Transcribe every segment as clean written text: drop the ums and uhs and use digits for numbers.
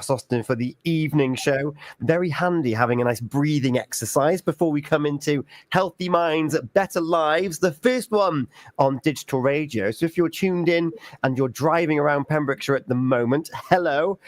Austin for the evening show. Very handy having a nice breathing exercise before we come into Healthy Minds, Better Lives, the first one on digital radio. So if you're tuned in and you're driving around Pembrokeshire at the moment, hello,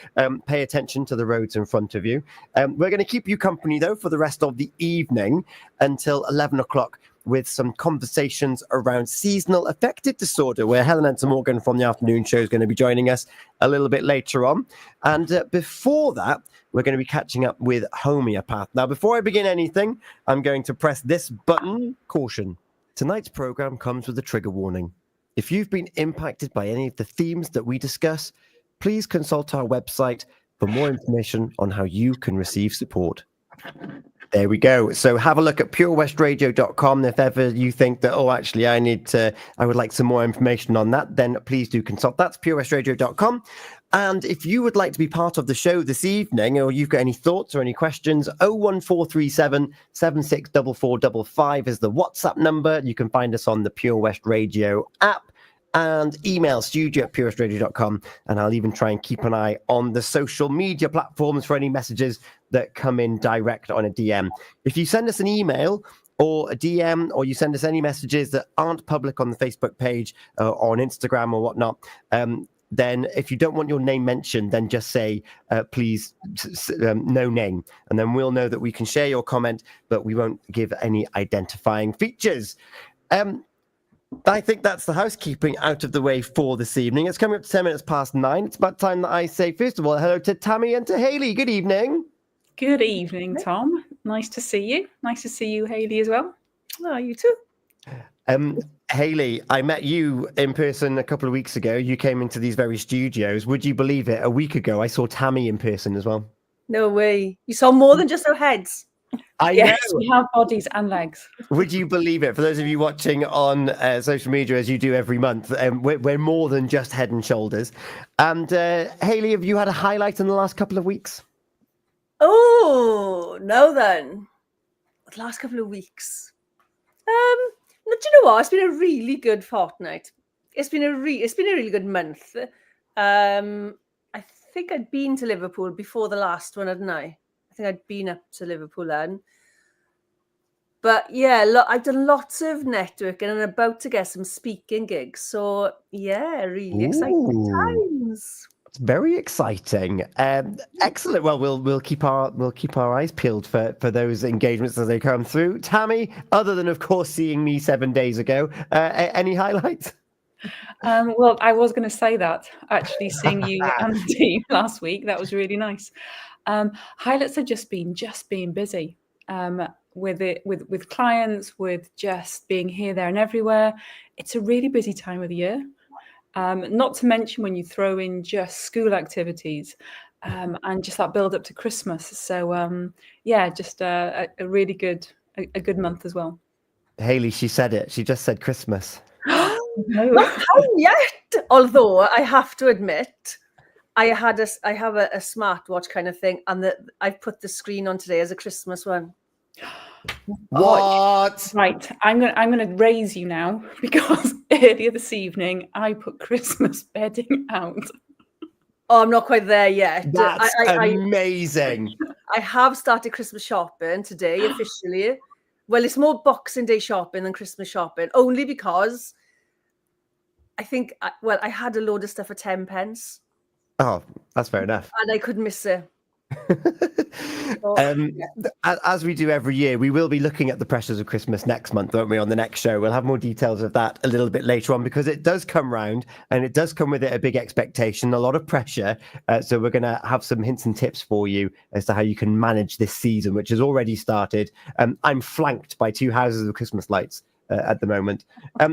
pay attention to the roads in front of you. We're going to keep you company, though, for the rest of the evening until 11 o'clock with some conversations around seasonal affective disorder, where Helen Enter-Morgan from the afternoon show is going to be joining us a little bit later on. And before that, we're going to be catching up with Homeopathy. Now, before I begin anything, I'm going to press this button. Caution. Tonight's program comes with a trigger warning. If you've been impacted by any of the themes that we discuss, please consult our website for more information on how you can receive support. There we go. So have a look at purewestradio.com. If ever you think that, actually, I would like some more information on that, then please do consult. That's purewestradio.com. And if you would like to be part of the show this evening, or you've got any thoughts or any questions, 01437 764455 is the WhatsApp number. You can find us on the Pure West Radio app. And email studio@purewestradio.com, and I'll even try and keep an eye on the social media platforms for any messages that come in direct on a DM. If you send us an email or a DM, or you send us any messages that aren't public on the Facebook page or on Instagram or whatnot, then if you don't want your name mentioned, then just say, please, no name. And then we'll know that we can share your comment, but we won't give any identifying features. I think that's the housekeeping out of the way for this evening. It's coming up to 10 minutes past 9. It's about time that I say, first of all, hello to Tammy and to Hayley. Good evening. Good evening, Tom. Nice to see you. Nice to see you, Hayley, as well. Oh, you too. Hayley, I met you in person a couple of weeks ago. You came into these very studios. Would you believe it? A week ago, I saw Tammy in person as well. No way. You saw more than just our heads. Yes, we have bodies and legs. Would you believe it? For those of you watching on social media, as you do every month, we're more than just head and shoulders. And Hayley, have you had a highlight in the last couple of weeks? Oh, no then. The last couple of weeks. Do you know what? It's been a really good fortnight. It's been a really good month. I think I'd been to Liverpool before the last one, hadn't I? I think I'd been up to Liverpool then. But yeah, I've done lots of networking and I'm about to get some speaking gigs. So yeah, really exciting times. It's very exciting. Excellent. Well, we'll keep our eyes peeled for those engagements as they come through. Tammy, other than of course seeing me 7 days ago, any highlights? Well, I was going to say that actually seeing you and the team last week, that was really nice. Highlights have just been busy with clients, with just being here, there, and everywhere. It's a really busy time of the year. Not to mention when you throw in just school activities and just that build up to Christmas. So just a really good month as well. Hayley, she said it. She just said Christmas. No. Not time yet. Although I have to admit, I have a smartwatch kind of thing, and I've put the screen on today as a Christmas one. What? Right, I'm gonna raise you now, because earlier this evening I put Christmas bedding out. Oh, I'm not quite there yet. That's amazing. I have started Christmas shopping today officially. Well, it's more Boxing Day shopping than Christmas shopping, only because I think I had a load of stuff for 10 pence. Oh, that's fair enough. And I couldn't miss it. As we do every year, we will be looking at the pressures of Christmas next month, won't we, on the next show? We'll have more details of that a little bit later on, because it does come round and it does come with it a big expectation, a lot of pressure. So we're going to have some hints and tips for you as to how you can manage this season, which has already started. I'm flanked by 2 houses of Christmas lights at the moment.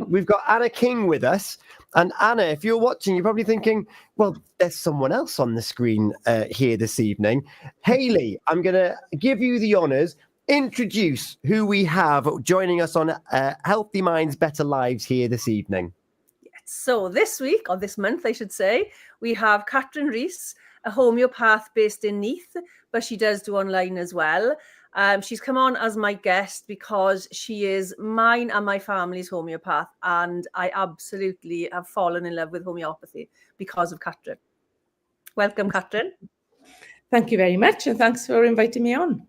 We've got Anna King with us. And Anna, if you're watching, you're probably thinking, well, there's someone else on the screen here this evening. Hayley, I'm going to give you the honours. Introduce who we have joining us on Healthy Minds, Better Lives here this evening. Yes. So this week, or this month, I should say, we have Catrin Rees, a homeopath based in Neath, but she does do online as well. She's come on as my guest because she is mine and my family's homeopath, and I absolutely have fallen in love with homeopathy because of Catrin. Welcome, Catrin. Thank you very much, and thanks for inviting me on.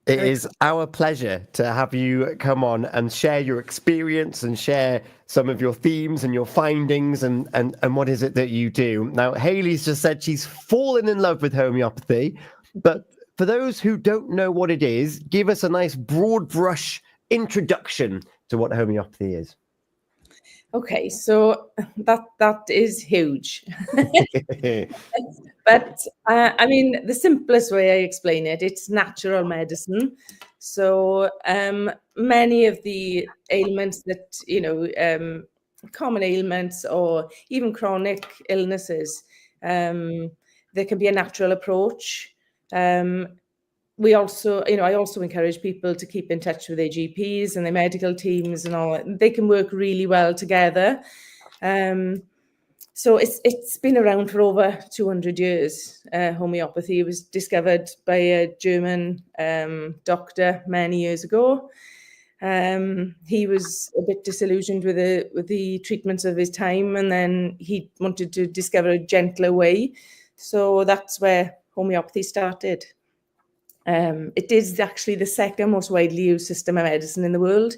It is our pleasure to have you come on and share your experience and share some of your themes and your findings and what is it that you do. Now, Hayley's just said she's fallen in love with homeopathy, but for those who don't know what it is, give us a nice broad brush introduction to what homeopathy is. Okay, so that is huge. But I mean, the simplest way I explain it, it's natural medicine. So many of the ailments that, common ailments or even chronic illnesses, there can be a natural approach. We also, I also encourage people to keep in touch with their GPs and their medical teams and all that. They can work really well together. So it's been around for over 200 years. Homeopathy was discovered by a German doctor many years ago. He was a bit disillusioned with the treatments of his time, and then he wanted to discover a gentler way. So that's where homeopathy started. It is actually the second most widely used system of medicine in the world.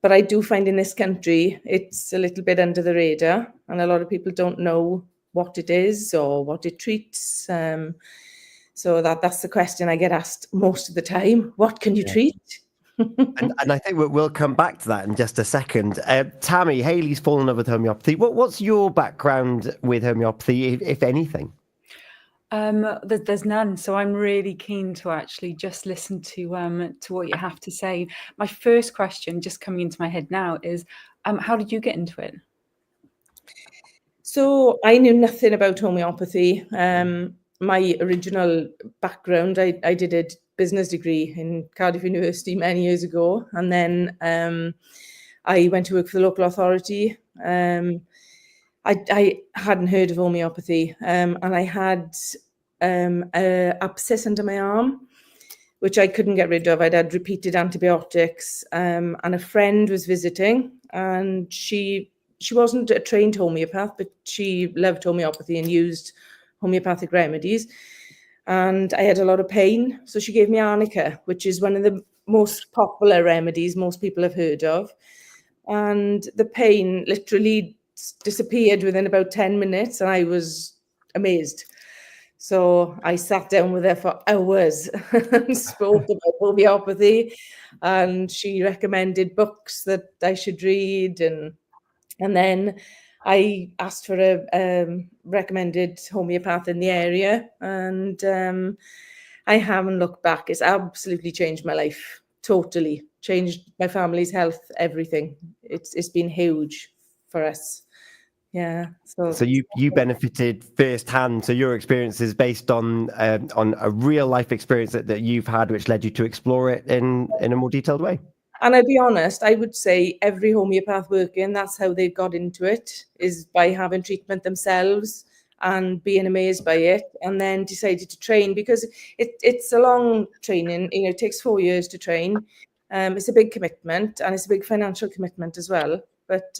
But I do find in this country, it's a little bit under the radar, and a lot of people don't know what it is or what it treats. So that's the question I get asked most of the time. What can you treat? and I think we'll come back to that in just a second. Tammy, Hayley's fallen in love with homeopathy. What's your background with homeopathy, if anything? There's none, so I'm really keen to actually just listen to what you have to say. My first question, just coming into my head now, is how did you get into it? So I knew nothing about homeopathy. My original background, I did a business degree in Cardiff University many years ago, and then I went to work for the local authority. I hadn't heard of homeopathy, and I had an abscess under my arm, which I couldn't get rid of. I'd had repeated antibiotics, and a friend was visiting, and she wasn't a trained homeopath, but she loved homeopathy and used homeopathic remedies. And I had a lot of pain, so she gave me arnica, which is one of the most popular remedies most people have heard of. And the pain literally disappeared within about 10 minutes, and I was amazed. So I sat down with her for hours and spoke about homeopathy, and she recommended books that I should read, and then I asked for a recommended homeopath in the area, and I haven't looked back. It's absolutely changed my life, totally changed my family's health, everything. It's been huge for us. Yeah. So you benefited firsthand. So your experience is based on a real life experience that you've had, which led you to explore it in a more detailed way. And I'll be honest, I would say every homeopath working, that's how they got into it, is by having treatment themselves and being amazed by it, and then decided to train, because it's a long training. It takes 4 years to train. It's a big commitment, and it's a big financial commitment as well. But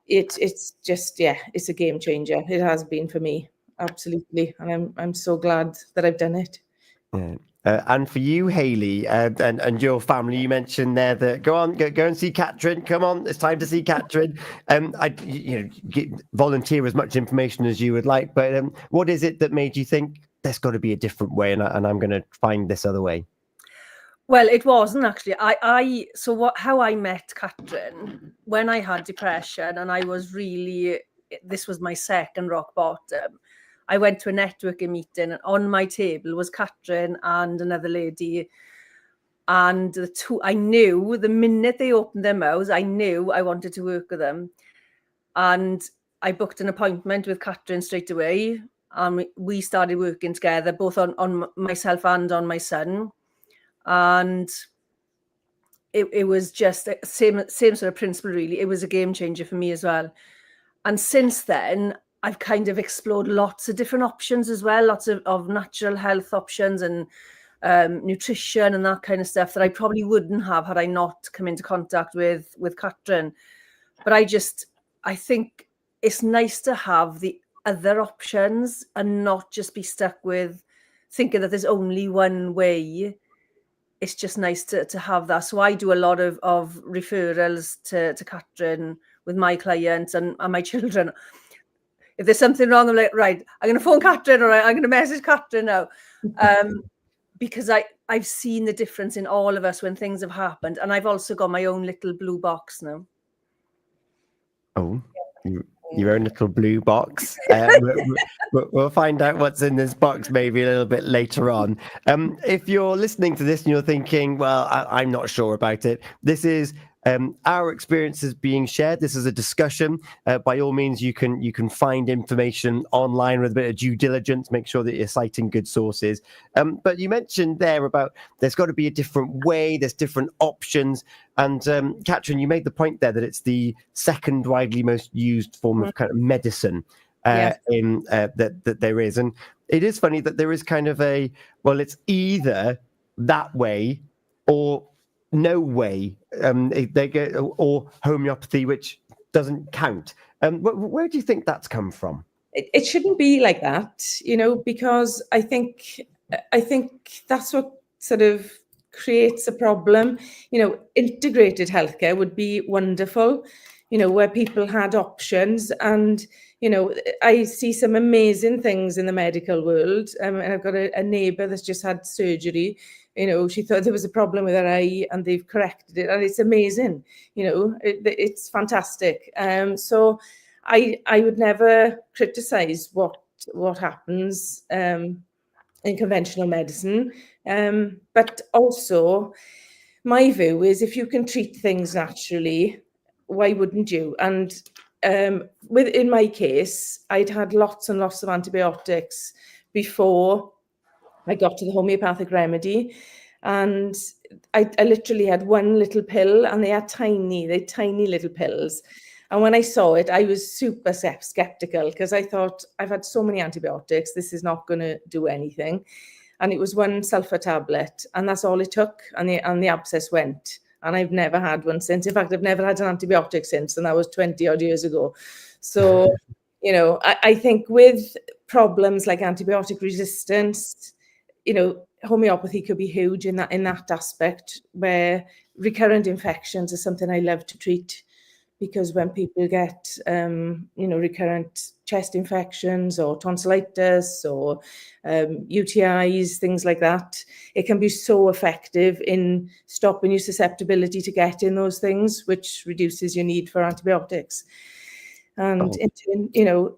it's just, it's a game changer. It has been for me, absolutely, and I'm so glad that I've done it. Yeah. And for you, Hayley, and your family, you mentioned there that go and see Catrin. Come on, it's time to see Catrin. Volunteer as much information as you would like, but what is it that made you think there's got to be a different way, and I'm going to find this other way? Well, it wasn't actually. How I met Catrin, when I had depression, and I was really, this was my second rock bottom. I went to a networking meeting, and on my table was Catrin and another lady. And the two, I knew the minute they opened their mouths, I knew I wanted to work with them. And I booked an appointment with Catrin straight away. And we started working together, both on myself and on my son. And it was just the same sort of principle, really. It was a game changer for me as well. And since then, I've kind of explored lots of different options as well, lots of natural health options and nutrition and that kind of stuff that I probably wouldn't have had I not come into contact with Catrin. But I think it's nice to have the other options and not just be stuck with thinking that there's only one way. It's just nice to have that. So I do a lot of referrals to Catrin with my clients and my children. If there's something wrong, I'm like, right, I'm going to phone Catrin, or I'm going to message Catrin now. Because I've seen the difference in all of us when things have happened. And I've also got my own little blue box now. Oh, your own little blue box. We'll find out what's in this box maybe a little bit later on. If you're listening to this and you're thinking, well, I'm not sure about it, this is our experiences being shared. This is a discussion. By all means, you can find information online with a bit of due diligence. Make sure that you're citing good sources. But you mentioned there about there's got to be a different way. There's different options. And Catrin, you made the point there that it's the second widely most used form of kind of medicine that there is. And it is funny that there is kind of it's either that way or no way, they get, or homeopathy, which doesn't count. Where do you think that's come from? It shouldn't be like that, because I think that's what sort of creates a problem. Integrated healthcare would be wonderful, where people had options. And I see some amazing things in the medical world. And I've got a neighbour that's just had surgery. She thought there was a problem with her eye and they've corrected it, and it's amazing. It's fantastic. So I would never criticize what happens in conventional medicine. But also my view is, if you can treat things naturally, why wouldn't you? And in my case, I'd had lots and lots of antibiotics before I got to the homeopathic remedy, and I literally had one little pill, and they're tiny little pills. And when I saw it, I was super skeptical, because I thought, I've had so many antibiotics, this is not going to do anything. And it was one sulfur tablet, and that's all it took, and the abscess went. And I've never had one since. In fact, I've never had an antibiotic since, and that was 20 odd years ago. So, I think with problems like antibiotic resistance, homeopathy could be huge in that aspect, where recurrent infections is something I love to treat, because when people get recurrent chest infections or tonsillitis or UTIs, things like that, it can be so effective in stopping your susceptibility to getting those things, which reduces your need for antibiotics. And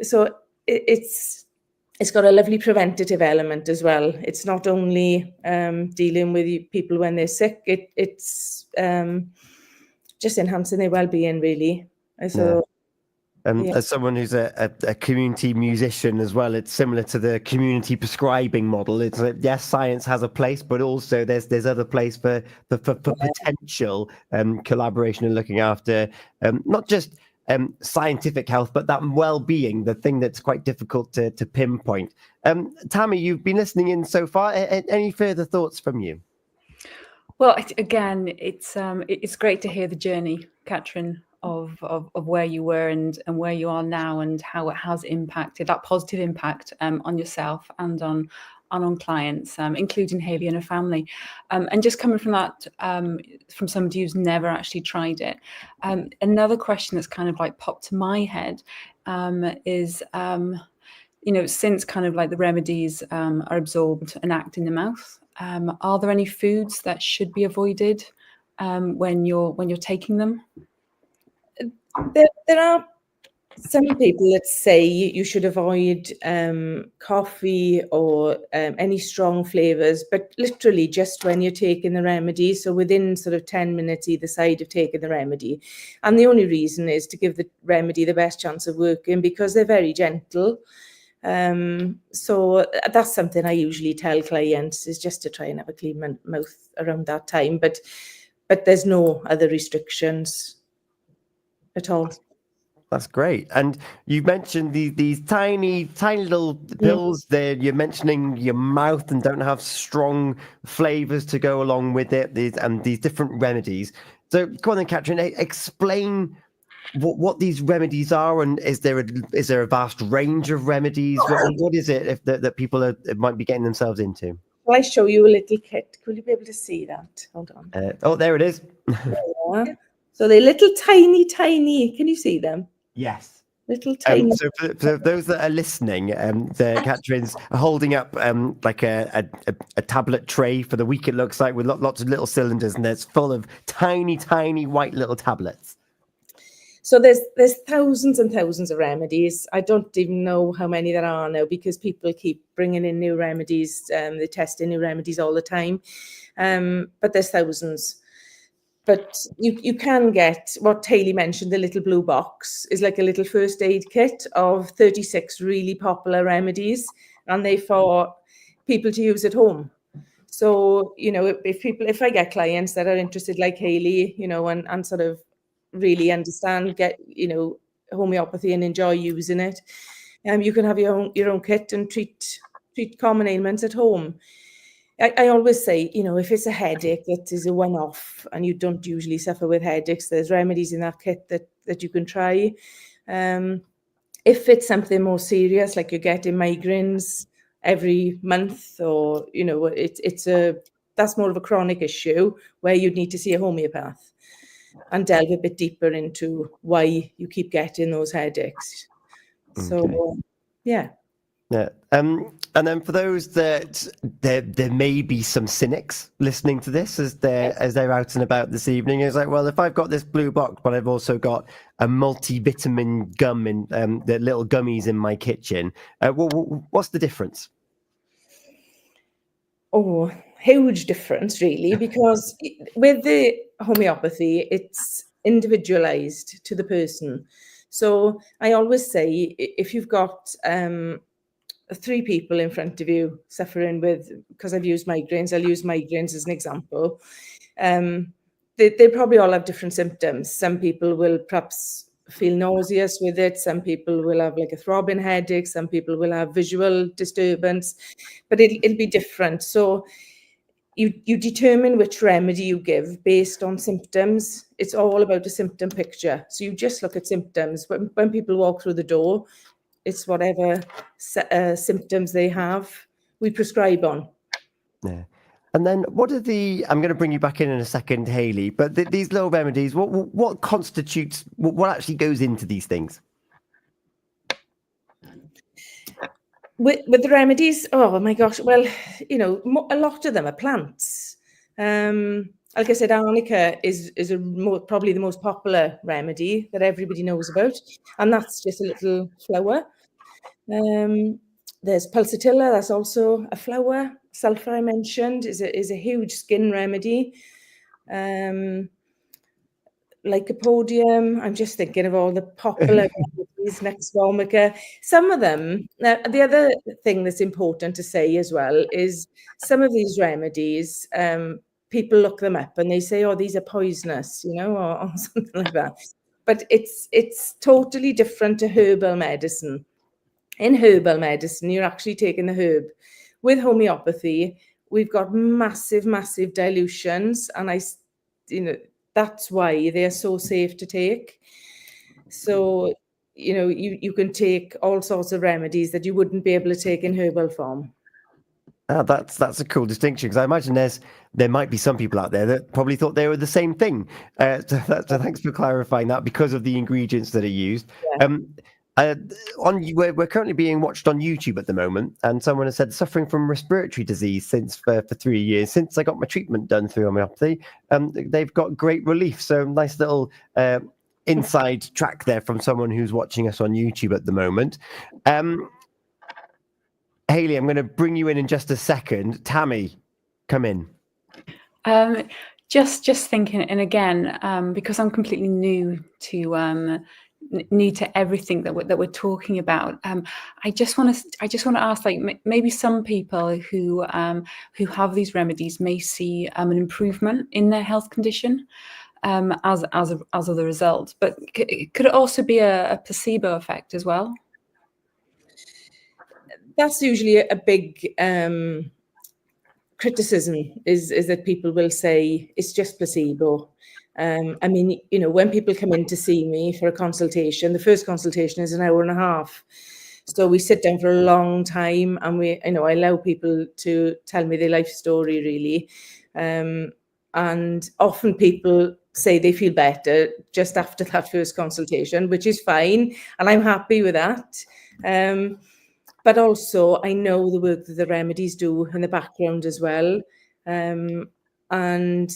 so it's got a lovely preventative element as well. It's not only dealing with people when they're sick, it's just enhancing their well-being, really. So, as someone who's a community musician as well, it's similar to the community prescribing model. It's yes, science has a place, but also there's other place for potential collaboration and looking after not just scientific health, but that well-being, the thing that's quite difficult to pinpoint. Tammy, you've been listening in so far. Any further thoughts from you? Well, again, it's great to hear the journey, Catrin, of where you were and where you are now, and how it has impacted, that positive impact on yourself and on clients, including Hayley and her family. And just coming from that, from somebody who's never actually tried it, another question that's kind of like popped to my head is, since kind of like the remedies are absorbed and act in the mouth, are there any foods that should be avoided when you're taking them? There are some people that say you should avoid coffee or any strong flavors, but literally just when you're taking the remedy, so within sort of 10 minutes either side of taking the remedy. And the only reason is to give the remedy the best chance of working, because they're very gentle. So that's something I usually tell clients, is just to try and have a clean mouth around that time, but there's no other restrictions at all. That's great. And you mentioned these tiny little pills there. You're mentioning your mouth and don't have strong flavors to go along with it, these different remedies. So go on then, Catrin, explain what these remedies are, and is there a vast range of remedies? What is it that people might be getting themselves into? Shall I show you a little kit? Will you be able to see that? Hold on. Oh, there it is. Yeah. So they're little tiny. Can you see them? Yes. Little tiny. So for those that are listening, Catrin's holding up like a tablet tray for the week, it looks like, with lots of little cylinders, and it's full of tiny white little tablets. So there's thousands and thousands of remedies. I don't even know how many there are now, because people keep bringing in new remedies. They're testing new remedies all the time. But there's thousands. But you can get what Hayley mentioned, the little blue box is like a little first aid kit of 36 really popular remedies, and they for people to use at home. So, if I get clients that are interested, like Hayley, and sort of really understand, get, homeopathy and enjoy using it, you can have your own kit and treat common ailments at home. I always say, if it's a headache that is a one-off and you don't usually suffer with headaches, there's remedies in that kit that you can try. If it's something more serious, like you're getting migraines every month, or, that's more of a chronic issue where you'd need to see a homeopath and delve a bit deeper into why you keep getting those headaches. So, yeah. Yeah. And then for those that there may be some cynics listening to this as they're out and about this evening, it's like, well, if I've got this blue box, but I've also got a multivitamin gum in the little gummies in my kitchen, what's the difference? Oh, huge difference, really, because with the homeopathy, it's individualized to the person. So I always say, if you've got 3 people in front of you suffering with, because I've used migraines, I'll use migraines as an example. They probably all have different symptoms. Some people will perhaps feel nauseous with it. Some people will have like a throbbing headache. Some people will have visual disturbance, but it'll be different. So you determine which remedy you give based on symptoms. It's all about a symptom picture. So you just look at symptoms. When people walk through the door, it's whatever symptoms they have, we prescribe on. Yeah. And then what are I'm going to bring you back in a second, Hayley, but these little remedies, what constitutes, what actually goes into these things? With the remedies, oh my gosh, well, a lot of them are plants. Like I said, arnica is probably the most popular remedy that everybody knows about, and that's just a little flower. There's pulsatilla, that's also a flower. Sulphur, I mentioned, is a huge skin remedy. Lycopodium, I'm just thinking of all the popular remedies, Nux vomica. Some of them, the other thing that's important to say as well is some of these remedies, people look them up and they say, oh, these are poisonous, or something like that. But it's totally different to herbal medicine. In herbal medicine, you're actually taking the herb. With homeopathy, we've got massive dilutions, and that's why they're so safe to take. So, you can take all sorts of remedies that you wouldn't be able to take in herbal form. That's a cool distinction, because I imagine there might be some people out there that probably thought they were the same thing. So thanks for clarifying that, because of the ingredients that are used. Yeah. We're currently being watched on YouTube at the moment, and someone has said, suffering from respiratory disease for 3 years since I got my treatment done through homeopathy. They've got great relief. So nice little inside track there from someone who's watching us on YouTube at the moment. Hayley, I'm going to bring you in just a second. Tammy, come in. Just thinking, and again, because I'm completely new to everything that we're talking about, I just want to ask, like, maybe some people who have these remedies may see an improvement in their health condition as a result, but could it also be a placebo effect as well? That's usually a big criticism, is that people will say it's just placebo. I mean, you know, when people come in to see me for a consultation, the first consultation is an hour and a half. So we sit down for a long time, and I allow people to tell me their life story, really. And often people say they feel better just after that first consultation, which is fine. And I'm happy with that. But also I know the work that the remedies do in the background as well. And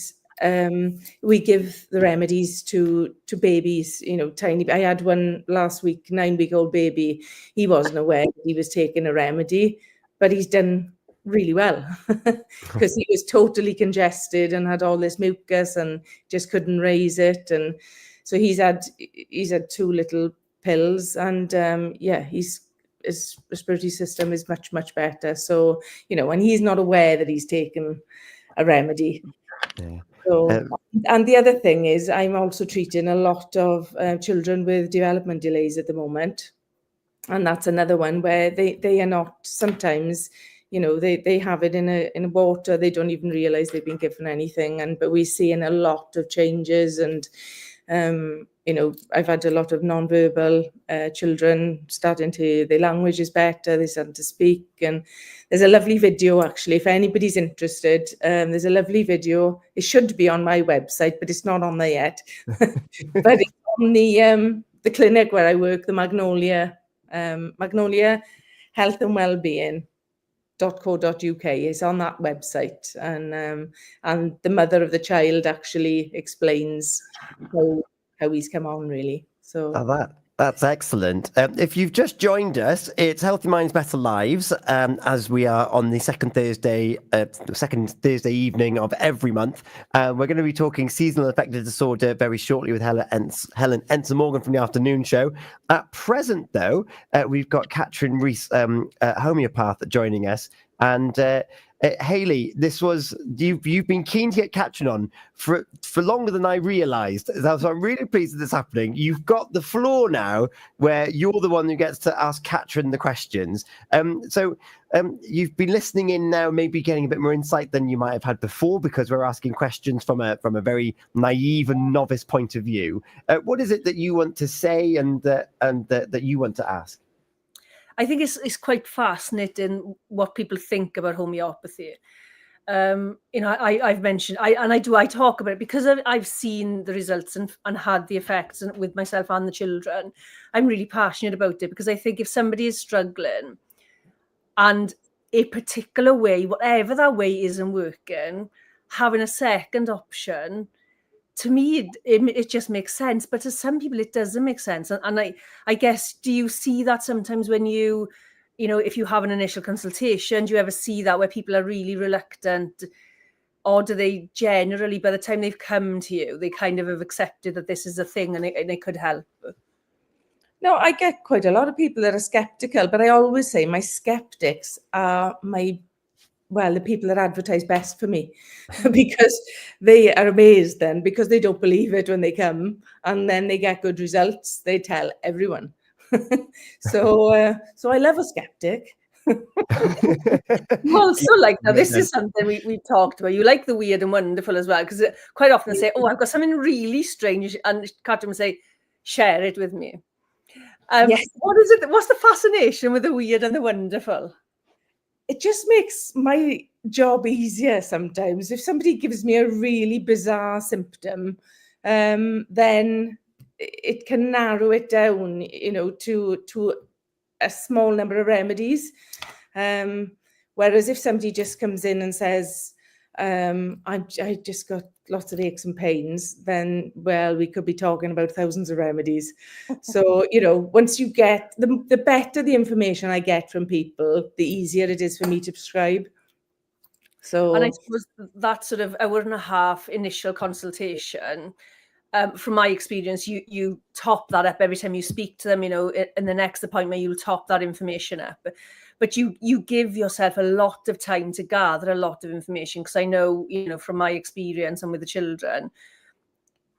we give the remedies to babies, you know, tiny. I had one last week, 9-week-old baby. He wasn't aware that he was taking a remedy, but he's done really well because he was totally congested and had all this mucus and just couldn't raise it. And so he's had 2 little pills, and his respiratory system is much, much better. So, you know, and he's not aware that he's taken a remedy. Yeah. So, and the other thing is, I'm also treating a lot of children with development delays at the moment. And that's another one where they are not, sometimes, you know, they have it in a water, they don't even realize they've been given anything. But we're seeing a lot of changes, and you know, I've had a lot of non-verbal children starting to, their language is better, they're starting to speak. And there's a lovely video, actually, if anybody's interested. There's a lovely video. It should be on my website, but it's not on there yet. But it's on the clinic where I work, the Magnolia Health and Wellbeing.co.uk is on that website, and the mother of the child actually explains how he's come on, really. So that's excellent. If you've just joined us, it's Healthy Minds, Better Lives, as we are on the second Thursday evening of every month. We're going to be talking seasonal affective disorder very shortly with Helen Enser Morgan from the afternoon show. At present, though, we've got Catrin Rees, homeopath, joining us. And Hayley, you've been keen to get Catrin on for longer than I realised. So I'm really pleased that this is happening. You've got the floor now, where you're the one who gets to ask Catrin the questions. So you've been listening in now, maybe getting a bit more insight than you might have had before, because we're asking questions from a very naive and novice point of view. What is it that you want to say and that you want to ask? I think it's quite fascinating what people think about homeopathy. You know, I've mentioned, I talk about it because I've seen the results and had the effects with myself and the children. I'm really passionate about it because I think if somebody is struggling and a particular way, whatever that way isn't working, having a second option, to me, it just makes sense. But to some people, it doesn't make sense. And I guess, do you see that sometimes when you know, if you have an initial consultation, do you ever see that where people are really reluctant? Or do they generally, by the time they've come to you, they kind of have accepted that this is a thing and it could help? No, I get quite a lot of people that are skeptical, but I always say my skeptics are the people that advertise best for me, because they are amazed then, because they don't believe it when they come, and then they get good results. They tell everyone. So I love a skeptic. You also like that. This is something we've talked about. You like the weird and wonderful as well, because quite often they say, "Oh, I've got something really strange," and Catrin will say, "Share it with me." Yes. What is it? What's the fascination with the weird and the wonderful? It just makes my job easier sometimes. If somebody gives me a really bizarre symptom, then it can narrow it down, you know, to a small number of remedies. Whereas if somebody just comes in and says, I just got lots of aches and pains, then, well, we could be talking about thousands of remedies. So, you know, once you get, the better the information I get from people, the easier it is for me to prescribe. So, and I suppose that sort of hour and a half initial consultation, from my experience, you top that up every time you speak to them. You know, in the next appointment, you'll top that information up. But you give yourself a lot of time to gather a lot of information, because I know, you know, from my experience and with the children,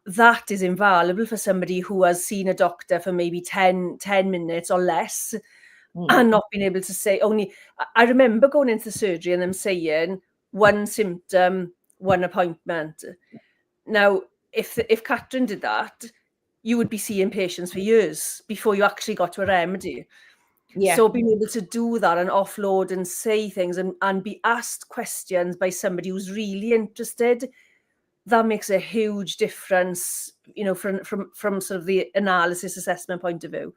that is invaluable for somebody who has seen a doctor for maybe 10 minutes or less, and not being able to say only. I remember going into the surgery and them saying one symptom, one appointment. Now, if Catrin did that, you would be seeing patients for years before you actually got to a remedy. Yeah. So being able to do that and offload and say things and be asked questions by somebody who's really interested, that makes a huge difference, from sort of the analysis assessment point of view.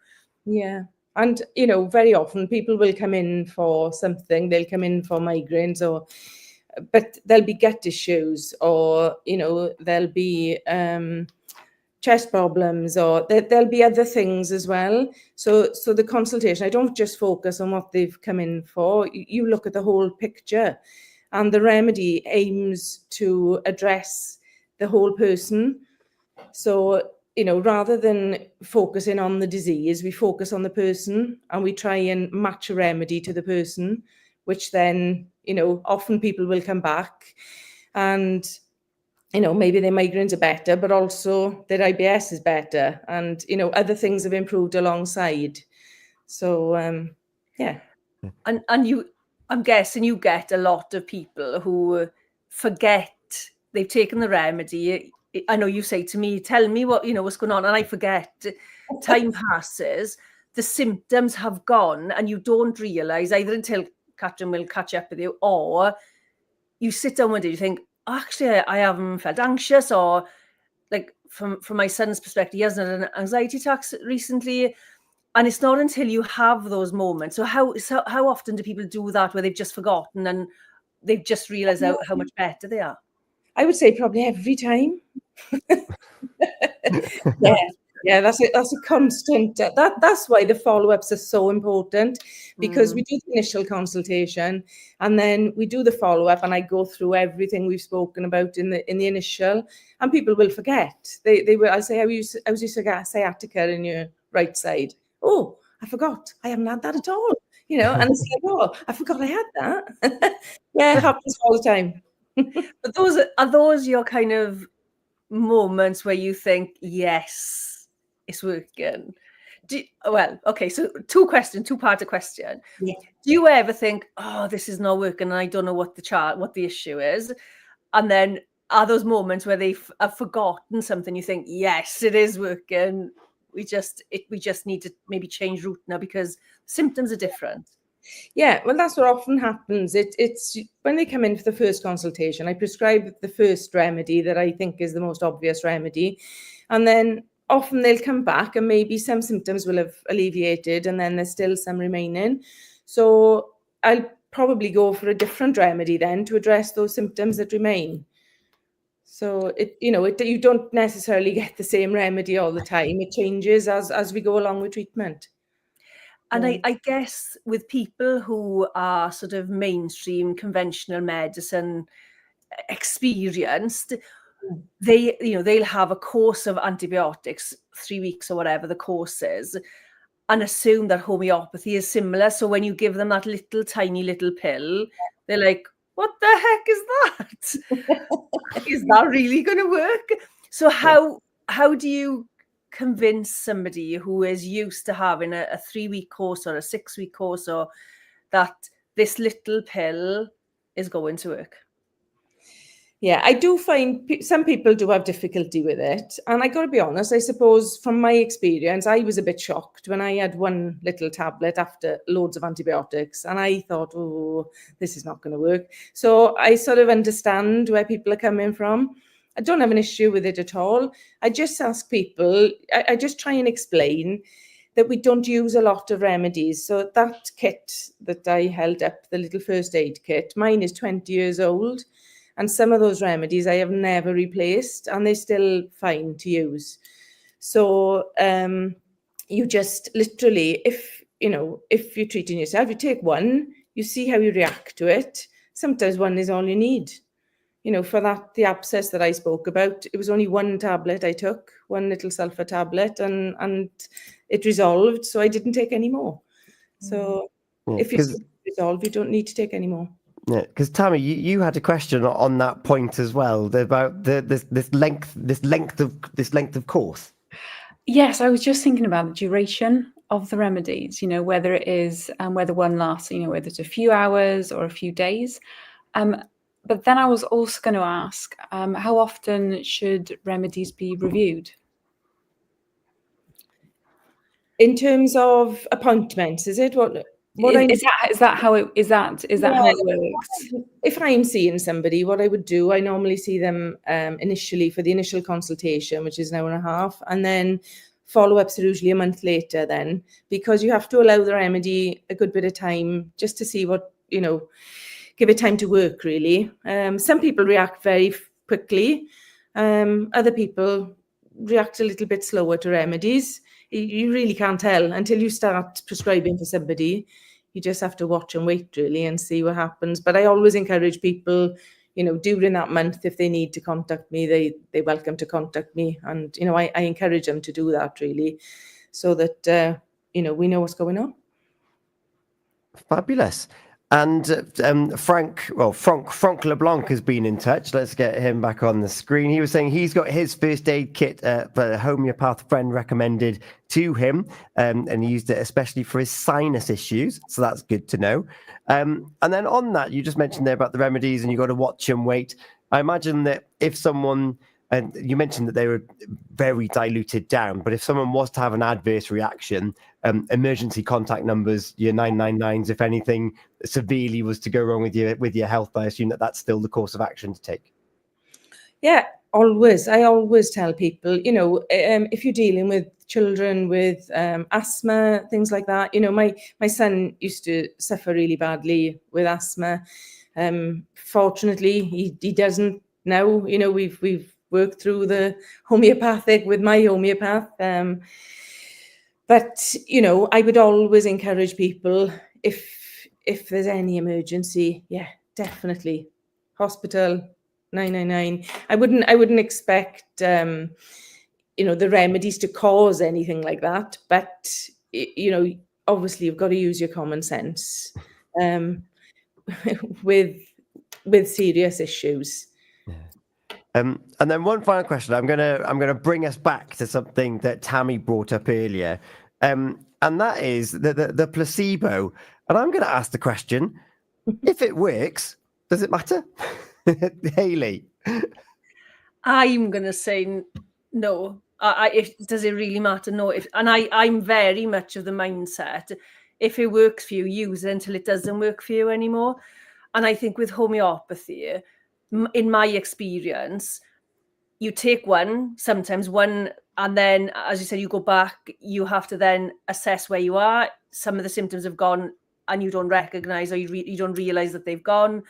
Yeah. And, very often people will come in for something, they'll come in for migraines but there'll be gut issues or, there'll be chest problems or there'll be other things as well. So the consultation, I don't just focus on what they've come in for. You look at the whole picture, and the remedy aims to address the whole person. So, rather than focusing on the disease, we focus on the person and we try and match a remedy to the person, which then, often people will come back and, maybe their migraines are better, but also their IBS is better. And, other things have improved alongside. So, yeah. And I'm guessing you get a lot of people who forget they've taken the remedy. I know you say to me, tell me what's going on, and I forget. Time passes, the symptoms have gone, and you don't realise either until Catrin will catch up with you, or you sit down one day, you think, actually, I haven't felt anxious, or like from my son's perspective, he hasn't had an anxiety attack recently. And it's not until you have those moments. So how often do people do that where they've just forgotten and they've just realised how much better they are? I would say probably every time. Yeah, that's a constant. That's why the follow-ups are so important, because we do the initial consultation and then we do the follow-up, and I go through everything we've spoken about in the initial, and people will forget. They will. I say, how's your sciatica in your right side? Oh, I forgot. I haven't had that at all. And it's like, oh, I forgot I had that. Yeah, it happens all the time. But are those your kind of moments where you think, yes, it's working? Okay, so two-part question. Yeah. Do you ever think, oh, this is not working and I don't know what the issue is? And then are those moments where they have forgotten something, you think, yes, it is working, we just need to maybe change route now because symptoms are different? Yeah, well, that's what often happens. It's when they come in for the first consultation, I prescribe the first remedy that I think is the most obvious remedy. And then often they'll come back and maybe some symptoms will have alleviated and then there's still some remaining. So I'll probably go for a different remedy then to address those symptoms that remain. So you don't necessarily get the same remedy all the time. It changes as we go along with treatment. And I guess with people who are sort of mainstream conventional medicine experienced, they'll have a course of antibiotics, 3 weeks or whatever the course is, and assume that homeopathy is similar. So when you give them that little tiny little pill, they're like, what the heck is that? Is that really going to work? So how do you convince somebody who is used to having a 3-week course or a 6-week course, or that this little pill is going to work? Yeah, I do find some people do have difficulty with it. And I got to be honest, I suppose from my experience, I was a bit shocked when I had one little tablet after loads of antibiotics. And I thought, oh, this is not going to work. So I sort of understand where people are coming from. I don't have an issue with it at all. I just ask people, I just try and explain that we don't use a lot of remedies. So that kit that I held up, the little first aid kit, mine is 20 years old. And some of those remedies I have never replaced and they're still fine to use. So you just literally, if you're treating yourself, you take one, you see how you react to it. Sometimes one is all you need. For the abscess that I spoke about, it was only one tablet I took, one little sulfur tablet, and it resolved. So I didn't take any more. So if you resolve, you don't need to take any more. Yeah, because Tammy, you had a question on that point as well about this length of course. Yes, I was just thinking about the duration of the remedies. Whether it is whether one lasts, whether it's a few hours or a few days. But then I was also going to ask, how often should remedies be reviewed? In terms of appointments, is it what Is that how it works? If I'm seeing somebody, what I would do, I normally see them initially for the initial consultation, which is an hour and a half, and then follow-ups are usually a month later then, because you have to allow the remedy a good bit of time just to see what, give it time to work, really. Some people react very quickly. Other people react a little bit slower to remedies. You really can't tell until you start prescribing for somebody. You just have to watch and wait, really, and see what happens. But I always encourage people, during that month, if they need to contact me, they're welcome to contact me. And, I encourage them to do that, really, so that, we know what's going on. Fabulous. And Frank LeBlanc has been in touch. Let's get him back on the screen. He was saying he's got his first aid kit for a homeopath friend recommended to him, and he used it especially for his sinus issues. So that's good to know. And then on that, you just mentioned there about the remedies and you got to watch and wait. I imagine that if someone, and you mentioned that they were very diluted down, but if someone was to have an adverse reaction, emergency contact numbers, your 999s, if anything severely was to go wrong with your health, I assume that's still the course of action to take. Yeah, always. I always tell people, if you're dealing with children with asthma, things like that, my son used to suffer really badly with asthma. Fortunately, he doesn't now. We've worked through the homeopathic with my homeopath. But, I would always encourage people, if there's any emergency, yeah, definitely hospital, 999. I wouldn't expect, the remedies to cause anything like that. But, obviously you've got to use your common sense with serious issues. And then one final question. I'm gonna bring us back to something that Tammy brought up earlier, and that is the placebo. And I'm going to ask the question: if it works, does it matter? Hayley, I'm going to say no. Does it really matter? No. I'm very much of the mindset: if it works for you, use it until it doesn't work for you anymore. And I think with homeopathy, in my experience, you take sometimes one, and then, as you said, you go back, you have to then assess where you are. Some of the symptoms have gone and you don't recognize, or you don't realize that they've gone.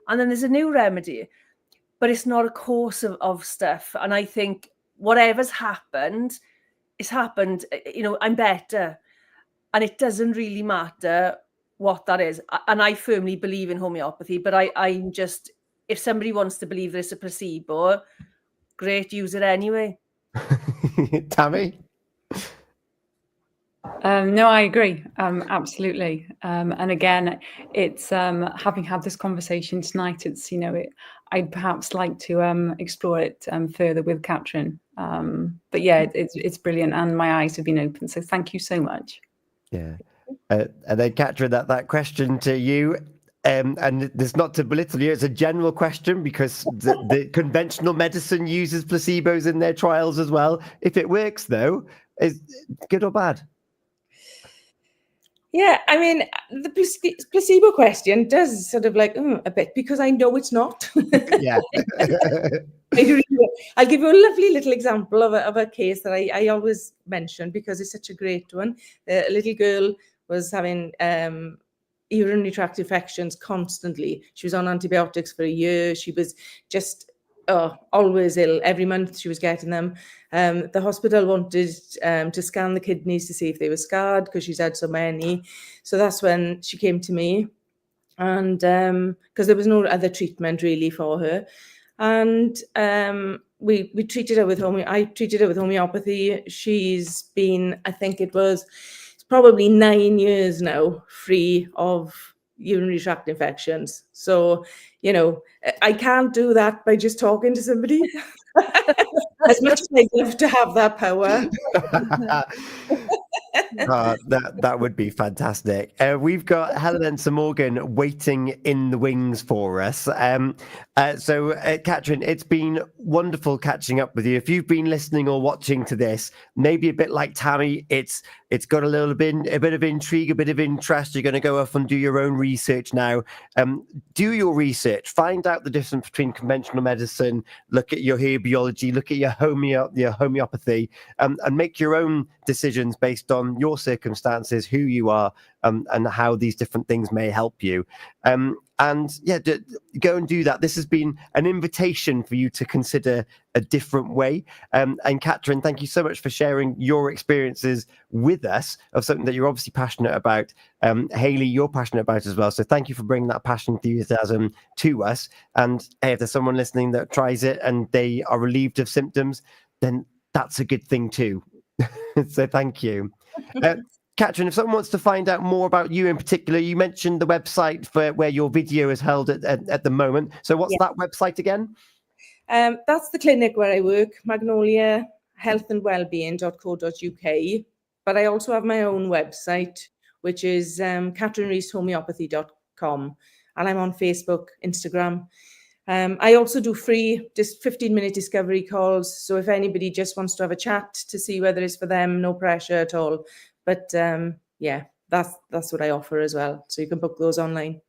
And then there's a new remedy, but it's not a course of stuff. And I think whatever's happened, it's happened, I'm better. And it doesn't really matter what that is. And I firmly believe in homeopathy, but I'm just, if somebody wants to believe there's a placebo, great, use it anyway. Tammy? No, I agree. Absolutely. And again, it's having had this conversation tonight, it's, I'd perhaps like to explore it further with Catrin. But yeah, it's brilliant, and my eyes have been opened. So thank you so much. Yeah. And then Catrin, that question to you. And there's not to belittle you, it's a general question, because the conventional medicine uses placebos in their trials as well. If it works, though, is good or bad? Yeah, I mean, the placebo question does sort of a bit, because I know it's not. Yeah. I'll give you a lovely little example of a case that I always mention, because it's such a great one. A little girl was having urinary tract infections constantly. She was on antibiotics for a year. She was just always ill. Every month she was getting them. The hospital wanted to scan the kidneys to see if they were scarred, because she's had so many. So that's when she came to me, and because there was no other treatment really for her. And we treated her with I treated her with homeopathy. She's been, I think it's probably 9 years now free of urinary tract infections. So, I can't do that by just talking to somebody. As much as I'd love to have that power. That would be fantastic. We've got Helen and Sir Morgan waiting in the wings for us. So, Catrin, it's been wonderful catching up with you. If you've been listening or watching to this, maybe a bit like Tammy, it's got a bit of intrigue, a bit of interest. You're going to go off and do your own research now. Do your research, find out the difference between conventional medicine, look at your herbiology, look at your homeopathy, and make your own decisions based on your circumstances, who you are, and how these different things may help you. And yeah, go and do that. This has been an invitation for you to consider a different way. And Catrin, thank you so much for sharing your experiences with us of something that you're obviously passionate about. Hayley, you're passionate about as well. So thank you for bringing that passion, enthusiasm to us. And hey, if there's someone listening that tries it and they are relieved of symptoms, then that's a good thing too. So thank you. Catrin, if someone wants to find out more about you in particular, you mentioned the website for where your video is held at the moment. So what's that website again? That's the clinic where I work, Magnolia healthandwellbeing.co.uk. But I also have my own website, which is catrinreeshomeopathy.com. And I'm on Facebook, Instagram. I also do free, just 15-minute discovery calls. So if anybody just wants to have a chat to see whether it's for them, no pressure at all. But yeah, that's what I offer as well. So you can book those online.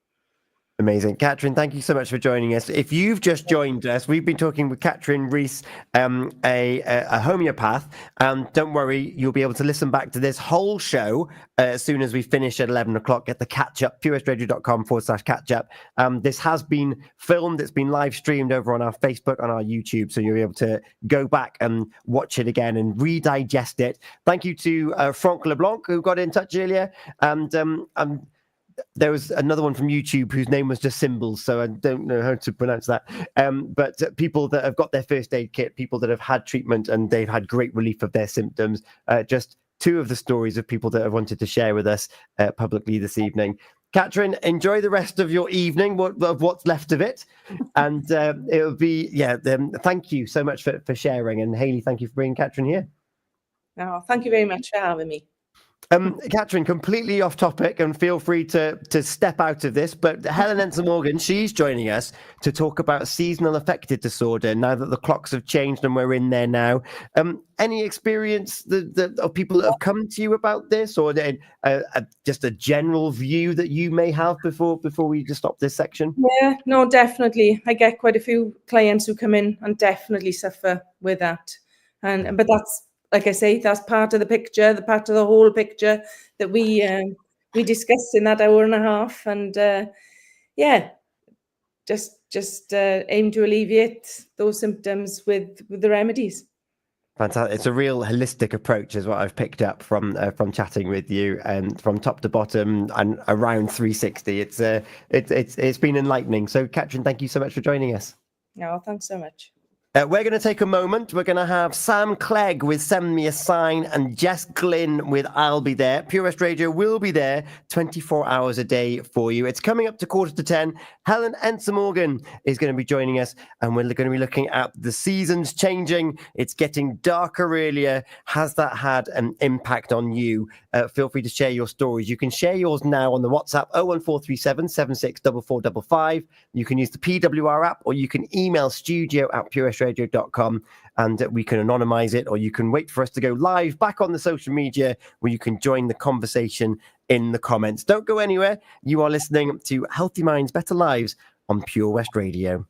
Amazing. Catrin, thank you so much for joining us. If you've just joined us, we've been talking with Catrin Rees, a homeopath. Don't worry, you'll be able to listen back to this whole show as soon as we finish at 11 o'clock. Get the catch up, purewestradio.com/catch up. This has been filmed. It's been live streamed over on our Facebook, on our YouTube. So you'll be able to go back and watch it again and redigest it. Thank you to Franck LeBlanc, who got in touch earlier. And there was another one from YouTube whose name was just Symbols, so I don't know how to pronounce that. But people that have got their first aid kit, people that have had treatment and they've had great relief of their symptoms. Just two of the stories of people that have wanted to share with us publicly this evening. Catrin, enjoy the rest of your evening, what's left of it. And it'll be, thank you so much for sharing. And Hayley, thank you for bringing Catrin here. Oh, thank you very much for having me. Catrin, completely off topic, and feel free to step out of this, but Helen and Sir Morgan, she's joining us to talk about seasonal affective disorder now that the clocks have changed and we're in there now. Any experience of people that have come to you about this, or just a general view that you may have before we just stop this section? Yeah, no, definitely. I get quite a few clients who come in and definitely suffer with that. But that's, like I say, that's part of the picture, the part of the whole picture that we discussed in that hour and a half. And just aim to alleviate those symptoms with the remedies. Fantastic. It's a real holistic approach is what I've picked up from chatting with you, and from top to bottom and around 360. It's been enlightening. So Catrin, thank you so much for joining us. No, thanks so much. We're going to take a moment. We're going to have Sam Clegg with Send Me a Sign and Jess Glynn with I'll Be There. Pure West Radio will be there 24 hours a day for you. It's coming up to 10:15. Helen and Sir Morgan is going to be joining us, and we're going to be looking at the seasons changing. It's getting darker earlier. Has that had an impact on you? Feel free to share your stories. You can share yours now on the WhatsApp 01437 764455. You can use the PWR app, or you can email studio@purewestradio.com, and we can anonymize it, or you can wait for us to go live back on the social media where you can join the conversation in the comments. Don't go anywhere. You are listening to Healthy Minds, Better Lives on Pure West Radio.